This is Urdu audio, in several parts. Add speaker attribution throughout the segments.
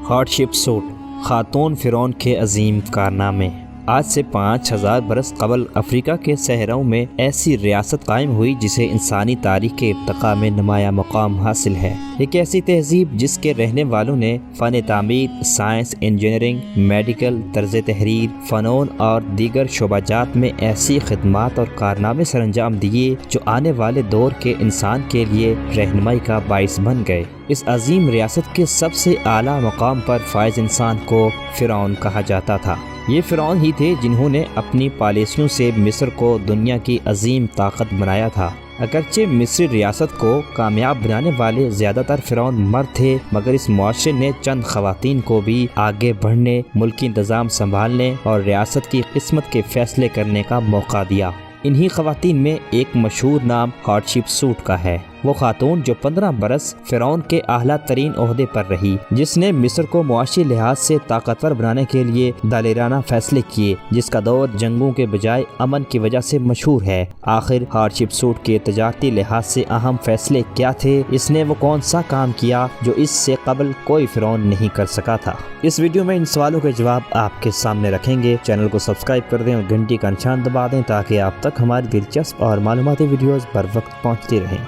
Speaker 1: ہارڈشپ سوٹ، خاتون فرعون کے عظیم کارنامے۔ آج سے 5000 برس قبل افریقہ کے صحراؤں میں ایسی ریاست قائم ہوئی جسے انسانی تاریخ کے ارتقاء میں نمایاں مقام حاصل ہے۔ ایک ایسی تہذیب جس کے رہنے والوں نے فن تعمیر، سائنس، انجینئرنگ، میڈیکل، طرز تحریر، فنون اور دیگر شعبات میں ایسی خدمات اور کارنامے سر انجام دیے جو آنے والے دور کے انسان کے لیے رہنمائی کا باعث بن گئے۔ اس عظیم ریاست کے سب سے اعلیٰ مقام پر فائز انسان کو فرعون کہا جاتا تھا۔ یہ فرعون ہی تھے جنہوں نے اپنی پالیسیوں سے مصر کو دنیا کی عظیم طاقت بنایا تھا۔ اگرچہ مصری ریاست کو کامیاب بنانے والے زیادہ تر فرعون مرد تھے، مگر اس معاشرے نے چند خواتین کو بھی آگے بڑھنے، ملکی انتظام سنبھالنے اور ریاست کی قسمت کے فیصلے کرنے کا موقع دیا۔ انہی خواتین میں ایک مشہور نام ہارڈشپ سوٹ کا ہے۔ وہ خاتون جو 15 برس فرعون کے اعلیٰ ترین عہدے پر رہی، جس نے مصر کو معاشی لحاظ سے طاقتور بنانے کے لیے دلیرانہ فیصلے کیے، جس کا دور جنگوں کے بجائے امن کی وجہ سے مشہور ہے۔ آخر ہارڈشپ سوٹ کے تجارتی لحاظ سے اہم فیصلے کیا تھے؟ اس نے وہ کون سا کام کیا جو اس سے قبل کوئی فرعون نہیں کر سکا تھا؟ اس ویڈیو میں ان سوالوں کے جواب آپ کے سامنے رکھیں گے۔ چینل کو سبسکرائب کر دیں اور گھنٹی کا نشان دبا دیں تاکہ آپ تک ہماری دلچسپ اور معلوماتی ویڈیوز بر وقت پہنچتی رہیں۔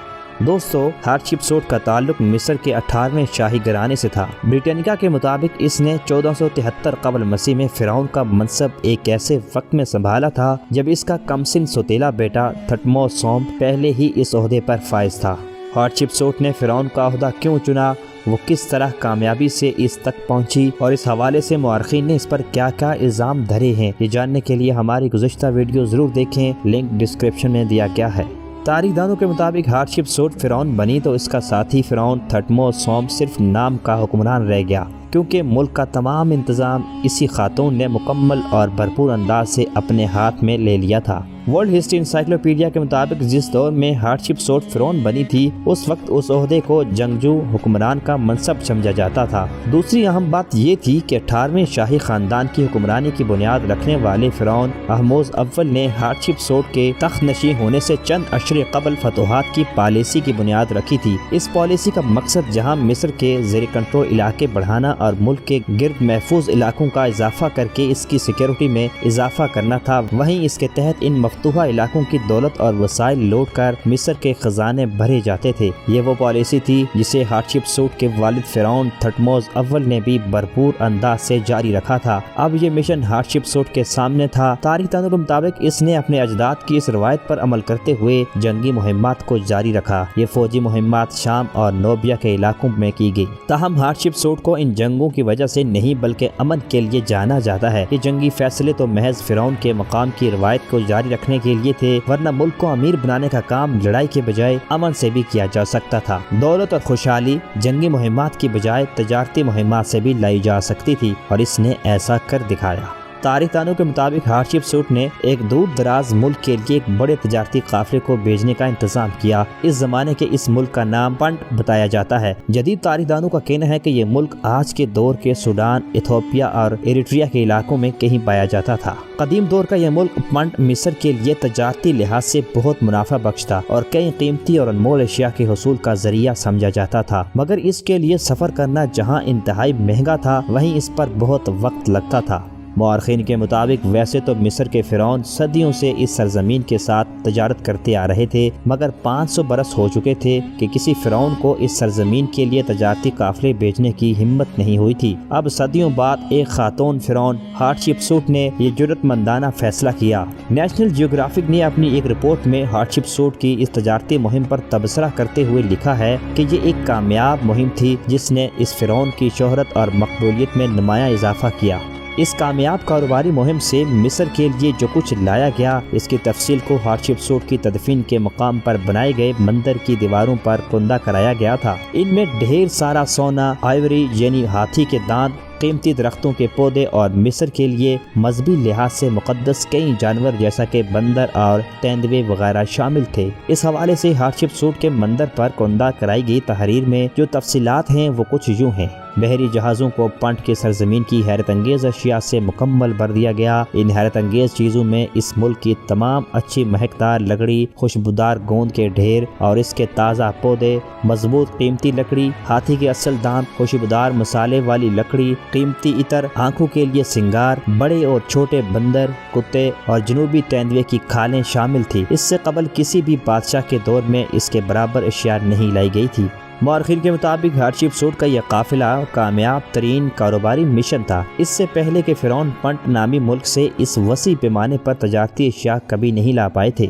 Speaker 1: دوستو، ہارڈشپ سوٹ کا تعلق مصر کے 18ویں شاہی گھرانے سے تھا۔ بریٹانیکا کے مطابق اس نے 1473 قبل مسیح میں فرعون کا منصب ایک ایسے وقت میں سنبھالا تھا جب اس کا کم سن سوتیلا بیٹا تھٹموس پہلے ہی اس عہدے پر فائز تھا۔ ہارڈشپ سوٹ نے فرعون کا عہدہ کیوں چنا، وہ کس طرح کامیابی سے اس تک پہنچی اور اس حوالے سے مورخین نے اس پر کیا کیا الزام دھرے ہیں، یہ جاننے کے لیے ہماری گزشتہ ویڈیو ضرور دیکھیں، لنک ڈسکرپشن میں دیا گیا ہے۔ تاریخ دانوں کے مطابق ہارڈشپ سوٹ فرعون بنی تو اس کا ساتھی فرعون تھٹموس صرف نام کا حکمران رہ گیا، کیونکہ ملک کا تمام انتظام اسی خاتون نے مکمل اور بھرپور انداز سے اپنے ہاتھ میں لے لیا تھا۔ ورلڈ ہسٹری انسائکلوپیڈیا کے مطابق جس دور میں ہارڈشپ سوٹ فرعون بنی تھی، اس وقت اس عہدے کو جنگجو حکمران کا منصب سمجھا جاتا تھا۔ دوسری اہم بات یہ تھی کہ 18ویں شاہی خاندان کی حکمرانی کی بنیاد رکھنے والے فرعون احموز اول نے ہارڈشپ سوٹ کے تخت نشین ہونے سے چند عشرے قبل فتوحات کی پالیسی کی بنیاد رکھی تھی۔ اس پالیسی کا مقصد جہاں مصر کے زیر کنٹرول علاقے بڑھانا اور ملک کے گرد محفوظ علاقوں کا اضافہ کر کے اس کی سیکیورٹی میں اضافہ کرنا تھا، وہیں اس کے تحت ان مفتوحہ علاقوں کی دولت اور وسائل لوٹ کر مصر کے خزانے بھرے جاتے تھے۔ یہ وہ پالیسی تھی جسے ہارڈشپ سوٹ کے والد فرعون تھٹموس اول نے بھی بھرپور انداز سے جاری رکھا تھا۔ اب یہ مشن ہارڈشپ سوٹ کے سامنے تھا۔ تاریخ دانوں کے مطابق اس نے اپنے اجداد کی اس روایت پر عمل کرتے ہوئے جنگی مہمات کو جاری رکھا۔ یہ فوجی مہمات شام اور نوبیا کے علاقوں میں کی گئی، تاہم ہارڈشپ سوٹ کو ان جنگوں کی وجہ سے نہیں بلکہ امن کے لیے جانا جاتا ہے۔ یہ جنگی فیصلے تو محض فرعون کے مقام کی روایت کو جاری رکھنے کے لیے تھے، ورنہ ملک کو امیر بنانے کا کام لڑائی کے بجائے امن سے بھی کیا جا سکتا تھا۔ دولت اور خوشحالی جنگی مہمات کی بجائے تجارتی مہمات سے بھی لائی جا سکتی تھی، اور اس نے ایسا کر دکھایا۔ تاریخ دانوں کے مطابق ہارڈشپ سوٹ نے ایک دور دراز ملک کے لیے ایک بڑے تجارتی قافلے کو بھیجنے کا انتظام کیا۔ اس زمانے کے اس ملک کا نام پنٹ بتایا جاتا ہے۔ جدید تاریخ دانوں کا کہنا ہے کہ یہ ملک آج کے دور کے سوڈان، ایتھوپیا اور ایریٹریا کے علاقوں میں کہیں پایا جاتا تھا۔ قدیم دور کا یہ ملک پنٹ مصر کے لیے تجارتی لحاظ سے بہت منافع بخش تھا اور کئی قیمتی اور انمول اشیاء کے حصول کا ذریعہ سمجھا جاتا تھا، مگر اس کے لیے سفر کرنا جہاں انتہائی مہنگا تھا، وہیں اس پر بہت وقت لگتا تھا۔ مورخین کے مطابق ویسے تو مصر کے فرعون صدیوں سے اس سرزمین کے ساتھ تجارت کرتے آ رہے تھے، مگر 500 برس ہو چکے تھے کہ کسی فرعون کو اس سرزمین کے لیے تجارتی قافلے بھیجنے کی ہمت نہیں ہوئی تھی۔ اب صدیوں بعد ایک خاتون فرعون ہارڈشپ سوٹ نے یہ جرأت مندانہ فیصلہ کیا۔ نیشنل جیوگرافک نے اپنی ایک رپورٹ میں ہارڈشپ سوٹ کی اس تجارتی مہم پر تبصرہ کرتے ہوئے لکھا ہے کہ یہ ایک کامیاب مہم تھی جس نے اس فرعون کی شہرت اور مقبولیت میں نمایاں اضافہ کیا۔ اس کامیاب کاروباری مہم سے مصر کے لیے جو کچھ لایا گیا، اس کی تفصیل کو ہارڈشپ سوٹ کی تدفین کے مقام پر بنائے گئے مندر کی دیواروں پر کندہ کرایا گیا تھا۔ ان میں ڈھیر سارا سونا، آئیوری یعنی ہاتھی کے دانت، قیمتی درختوں کے پودے اور مصر کے لیے مذہبی لحاظ سے مقدس کئی جانور جیسا کہ بندر اور تیندوے وغیرہ شامل تھے۔ اس حوالے سے ہارڈشپ سوٹ کے مندر پر کندہ کرائی گئی تحریر میں جو تفصیلات ہیں وہ کچھ یوں ہیں۔ بحری جہازوں کو پنٹ کے سرزمین کی حیرت انگیز اشیاء سے مکمل بھر دیا گیا۔ ان حیرت انگیز چیزوں میں اس ملک کی تمام اچھی مہکدار لکڑی، خوشبودار گوند کے ڈھیر اور اس کے تازہ پودے، مضبوط قیمتی لکڑی، ہاتھی کے اصل دانت، خوشبودار مسالے والی لکڑی، قیمتی عطر، آنکھوں کے لیے سنگار، بڑے اور چھوٹے بندر، کتے اور جنوبی تیندوے کی کھالیں شامل تھی۔ اس سے قبل کسی بھی بادشاہ کے دور میں اس کے برابر اشیاء نہیں لائی گئی تھی۔ مورخین کے مطابق ہاتشپسوٹ کا یہ قافلہ کامیاب ترین کاروباری مشن تھا۔ اس سے پہلے کہ فرعون پنٹ نامی ملک سے اس وسیع پیمانے پر تجارتی اشیاء کبھی نہیں لا پائے تھے۔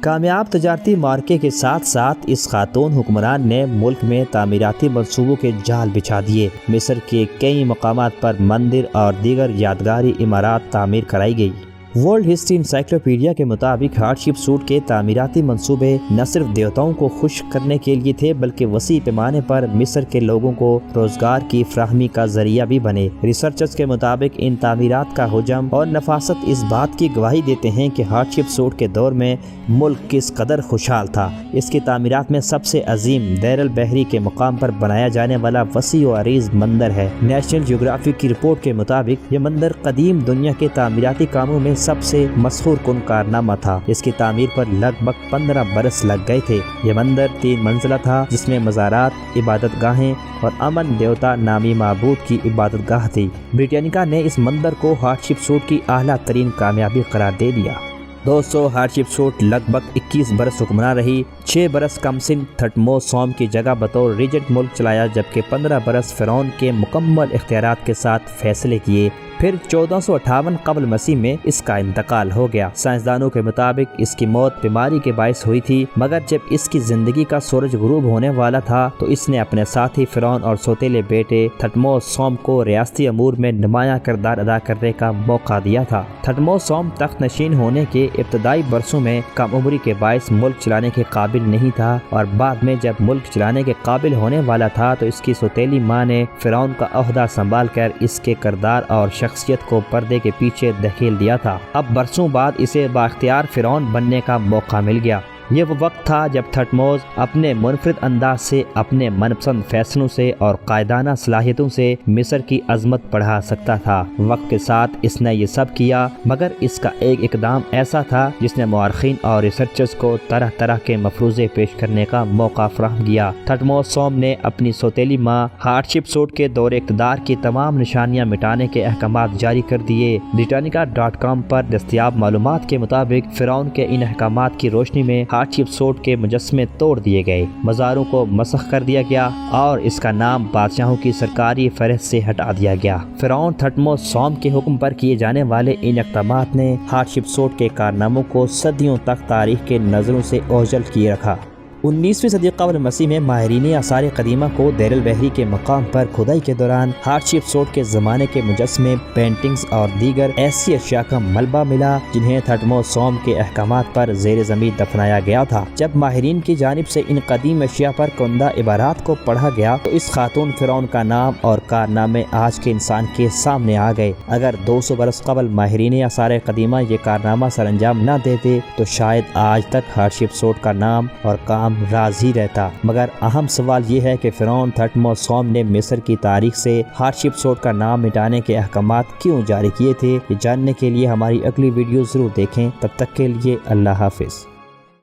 Speaker 1: کامیاب تجارتی مارکے کے ساتھ ساتھ اس خاتون حکمران نے ملک میں تعمیراتی منصوبوں کے جال بچھا دیے۔ مصر کے کئی مقامات پر مندر اور دیگر یادگاری عمارات تعمیر کرائی گئی۔ ورلڈ ہسٹری انسائکلوپیڈیا کے مطابق ہاتشپسوٹ کے تعمیراتی منصوبے نہ صرف دیوتاؤں کو خوش کرنے کے لیے تھے بلکہ وسیع پیمانے پر مصر کے لوگوں کو روزگار کی فراہمی کا ذریعہ بھی بنے۔ ریسرچرز کے مطابق ان تعمیرات کا حجم اور نفاست اس بات کی گواہی دیتے ہیں کہ ہاتشپسوٹ کے دور میں ملک کس قدر خوشحال تھا۔ اس کی تعمیرات میں سب سے عظیم دیر البحری کے مقام پر بنایا جانے والا وسیع و عریض مندر ہے۔ نیشنل جیوگرافک کی رپورٹ کے مطابق یہ مندر قدیم دنیا کے تعمیراتی کاموں میں سب سے مسحور کن کارنامہ تھا۔ اس کی تعمیر پر لگ بھگ 15 برس لگ گئے تھے۔ یہ مندر 3 منزلہ تھا جس میں مزارات، عبادت گاہیں اور امن دیوتا نامی معبود کی عبادت گاہ تھی۔ بریٹینیکا نے اس مندر کو ہاتشپسوٹ کی اعلیٰ ترین کامیابی قرار دے دیا۔ دوستو، ہاتشپسوٹ لگ بھگ 21 برس حکمراں رہی۔ 6 برس کمسن تھٹموس سوم کی جگہ بطور ریجنٹ ملک چلایا، جبکہ 15 برس فرعون کے مکمل اختیارات کے ساتھ فیصلے کیے۔ پھر 1458 قبل مسیح میں اس کا انتقال ہو گیا۔ سائنسدانوں کے مطابق اس کی موت بیماری کے باعث ہوئی تھی، مگر جب اس کی زندگی کا سورج غروب ہونے والا تھا تو اس نے اپنے ساتھی فرعون اور سوتیلے بیٹے تھٹموس سوم کو ریاستی امور میں نمایاں کردار ادا کرنے کا موقع دیا تھا۔ تھٹموس سوم تخت نشین ہونے کے ابتدائی برسوں میں کم عمری کے باعث ملک چلانے کے قابل نہیں تھا، اور بعد میں جب ملک چلانے کے قابل ہونے والا تھا تو اس کی سوتیلی ماں نے فرعون کا عہدہ سنبھال کر اس کے کردار اور شخصیت کو پردے کے پیچھے دھکیل دیا تھا۔ اب برسوں بعد اسے بااختیار فرعون بننے کا موقع مل گیا۔ یہ وہ وقت تھا جب تھٹموس اپنے منفرد انداز سے، اپنے من پسند فیصلوں سے اور قائدانہ صلاحیتوں سے مصر کی عظمت بڑھا سکتا تھا۔ وقت کے ساتھ اس نے یہ سب کیا، مگر اس کا ایک اقدام ایسا تھا جس نے مورخین اور ریسرچرز کو طرح طرح کے مفروضے پیش کرنے کا موقع فراہم کیا۔ تھٹموس سوم نے اپنی سوتیلی ماں ہاتشپسوٹ کے دور اقتدار کی تمام نشانیاں مٹانے کے احکامات جاری کر دیے۔ britannica.com پر دستیاب معلومات کے مطابق فرعون کے ان احکامات کی روشنی میں ہاتشپسوٹ کے مجسمے توڑ دیے گئے، مزاروں کو مسخ کر دیا گیا اور اس کا نام بادشاہوں کی سرکاری فہرست سے ہٹا دیا گیا۔ فرعون تھٹموس سوم کے حکم پر کیے جانے والے ان اقدامات نے ہاتشپسوٹ کے کارناموں کو صدیوں تک تاریخ کے نظروں سے اوجھل کیے رکھا۔ 19ویں صدی قبل مسیح میں ماہرین آثار قدیمہ کو دیر البحری کے مقام پر کھدائی کے دوران ہاتشپسوٹ کے زمانے کے مجسمے، پینٹنگز اور دیگر ایسی اشیاء کا ملبہ ملا جنہیں تھٹموس سوم کے احکامات پر زیر زمین دفنایا گیا تھا۔ جب ماہرین کی جانب سے ان قدیم اشیاء پر کندہ عبارات کو پڑھا گیا تو اس خاتون فرعون کا نام اور کارنامے آج کے انسان کے سامنے آ گئے۔ اگر 200 برس قبل ماہرین آثار قدیمہ یہ کارنامہ سر انجام نہ دیتے تو شاید آج تک ہاتشپسوٹ کا نام اور کام راز ہی رہتا۔ مگر اہم سوال یہ ہے کہ فرعون تھٹموس سوم نے مصر کی تاریخ سے ہاتشپسوٹ کا نام مٹانے کے احکامات کیوں جاری کیے تھے؟ یہ جاننے کے لیے ہماری اگلی ویڈیو ضرور دیکھیں۔ تب تک کے لیے اللہ حافظ۔